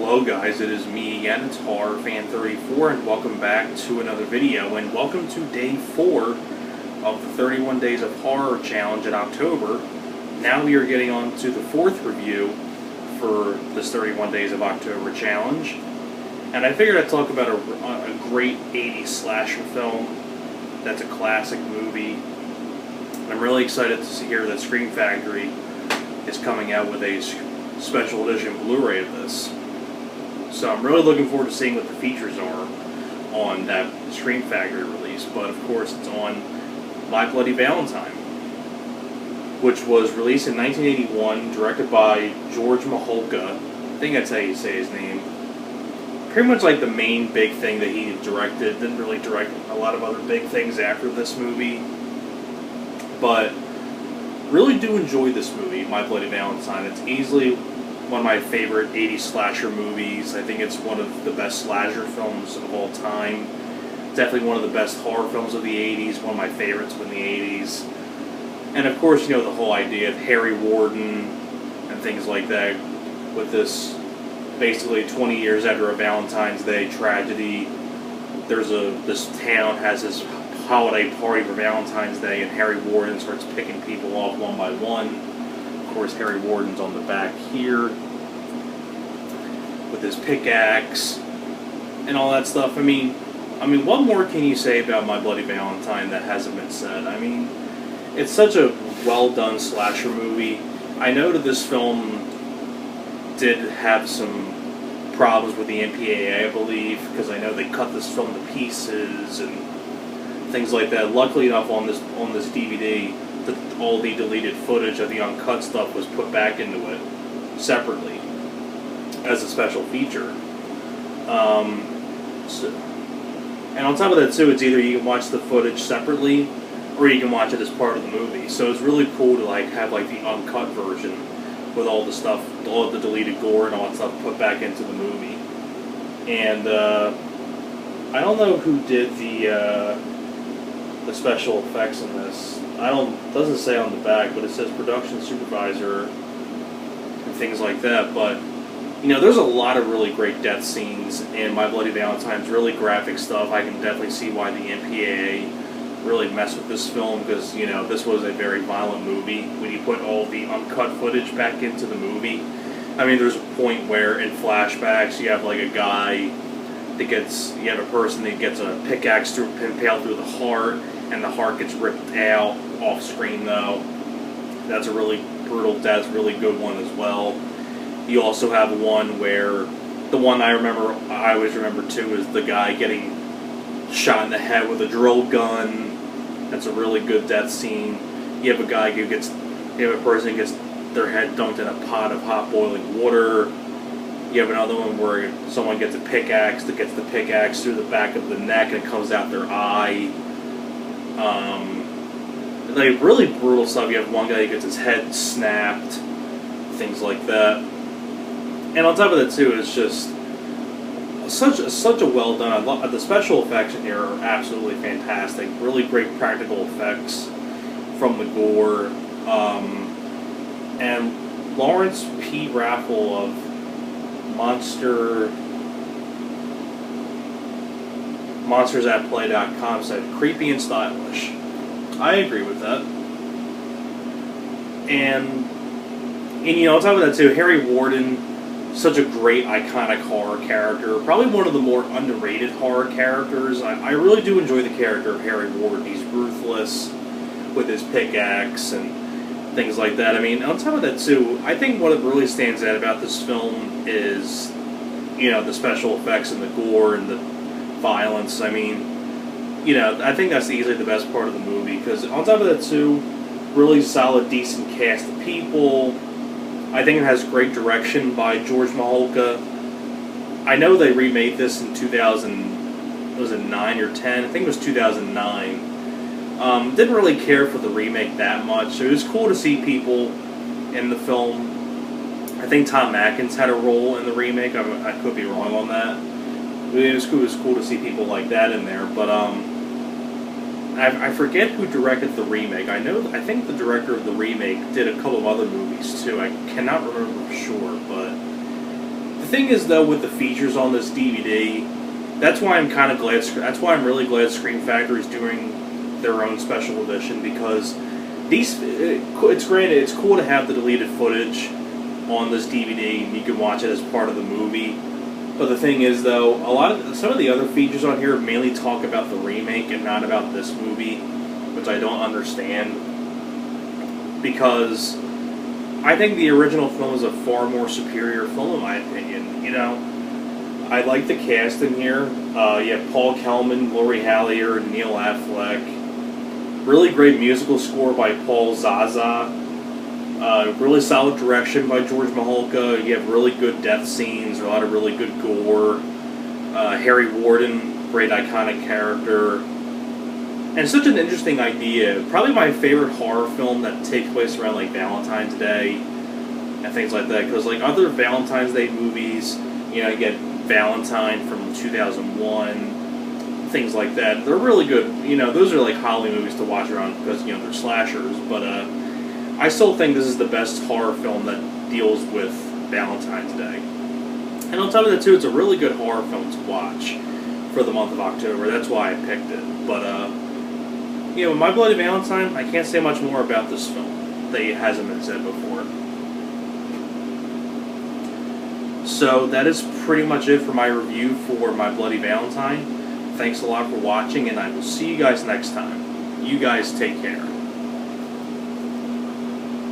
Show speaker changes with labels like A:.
A: Hello guys, it is me again, it's HorrorFan34, and welcome back to another video, and welcome to day 4 of the 31 Days of Horror Challenge in October. Now we are getting on to the 4th review for this 31 Days of October Challenge, and I figured I'd talk about a great 80s slasher film that's a classic movie. And I'm really excited to hear that Scream Factory is coming out with a special edition Blu-ray of this. So I'm really looking forward to seeing what the features are on that Scream Factory release. But of course it's on My Bloody Valentine, which was released in 1981, directed by George Maholka. I think that's how you say his name. Pretty much like the main big thing that he directed. Didn't really direct a lot of other big things after this movie. But really do enjoy this movie, My Bloody Valentine. It's easily one of my favorite 80s slasher movies. I think it's one of the best slasher films of all time. Definitely one of the best horror films of the 80s, one of my favorites from the 80s. And of course, you know, the whole idea of Harry Warden and things like that, with this basically 20 years after a Valentine's Day tragedy, this town has this holiday party for Valentine's Day, and Harry Warden starts picking people off one by one. Of course, Harry Warden's on the back here with his pickaxe and all that stuff. I mean, what more can you say about My Bloody Valentine that hasn't been said? I mean, it's such a well-done slasher movie. I know that this film did have some problems with the MPAA, I believe, because I know they cut this film to pieces and things like that. Luckily enough, on this DVD, all the deleted footage of the uncut stuff was put back into it separately as a special feature. And on top of that too, it's either you can watch the footage separately or you can watch it as part of the movie. So it's really cool to have the uncut version with all the stuff, all of the deleted gore and all that stuff put back into the movie. And I don't know who did the special effects in this. Doesn't say on the back, but it says production supervisor and things like that. But you know, there's a lot of really great death scenes in My Bloody Valentine's, really graphic stuff. I can definitely see why the MPAA really messed with this film, because you know, this was a very violent movie. When you put all the uncut footage back into the movie, I mean, there's a point where in flashbacks you have like a guy that you have a person that gets a pickaxe impaled through the heart, and the heart gets ripped out off screen though. That's a really brutal death, really good one as well. You also have one where, the one I always remember too, is the guy getting shot in the head with a drill gun. That's a really good death scene. You have a guy you have a person who gets their head dunked in a pot of hot boiling water. You have another one where someone gets a pickaxe that gets the pickaxe through the back of the neck and it comes out their eye. Like really brutal stuff. You have one guy who gets his head snapped, things like that. And on top of that too, it's just such a well done. The special effects in here are absolutely fantastic. Really great practical effects from the gore. And Lawrence P. Raffle of monstersthatplay.com said, creepy and stylish. I agree with that. And you know, on top of that too, Harry Warden, such a great iconic horror character. Probably one of the more underrated horror characters. I really do enjoy the character of Harry Warden. He's ruthless with his pickaxe and things like that. I mean, on top of that too, I think what really stands out about this film is, you know, the special effects and the gore and the violence. I mean, you know, I think that's easily the best part of the movie, because on top of that too, really solid, decent cast of people. I think it has great direction by George Maholka. I know they remade this in 2009 or 10? I think it was 2009. Didn't really care for the remake that much. So it was cool to see people in the film. I think Tom Atkins had a role in the remake. I could be wrong on that. It was cool to see people like that in there. But I forget who directed the remake. I think the director of the remake did a couple of other movies too. I cannot remember for sure, but the thing is, though, with the features on this DVD, that's why I'm kind of glad. That's why I'm really glad Scream Factory's doing their own special edition, because it's granted, it's cool to have the deleted footage on this DVD and you can watch it as part of the movie. But the thing is, though, some of the other features on here mainly talk about the remake and not about this movie, which I don't understand, because I think the original film is a far more superior film, in my opinion. You know, I like the cast in here. You have Paul Kellman, Lori Hallier, and Neil Affleck. Really great musical score by Paul Zaza. Really solid direction by George Maholka. You have really good death scenes, a lot of really good gore. Harry Warden, great iconic character. And it's such an interesting idea. Probably my favorite horror film that takes place around like Valentine's Day and things like that. Because like other Valentine's Day movies, you know, you get Valentine from 2001, things like that. They're really good. You know, those are like Holly movies to watch around because, you know, they're slashers. But I still think this is the best horror film that deals with Valentine's Day. And on top of that too, it's a really good horror film to watch for the month of October. That's why I picked it. But you know, My Bloody Valentine, I can't say much more about this film that hasn't been said before. So that is pretty much it for my review for My Bloody Valentine. Thanks a lot for watching, and I will see you guys next time. You guys take care.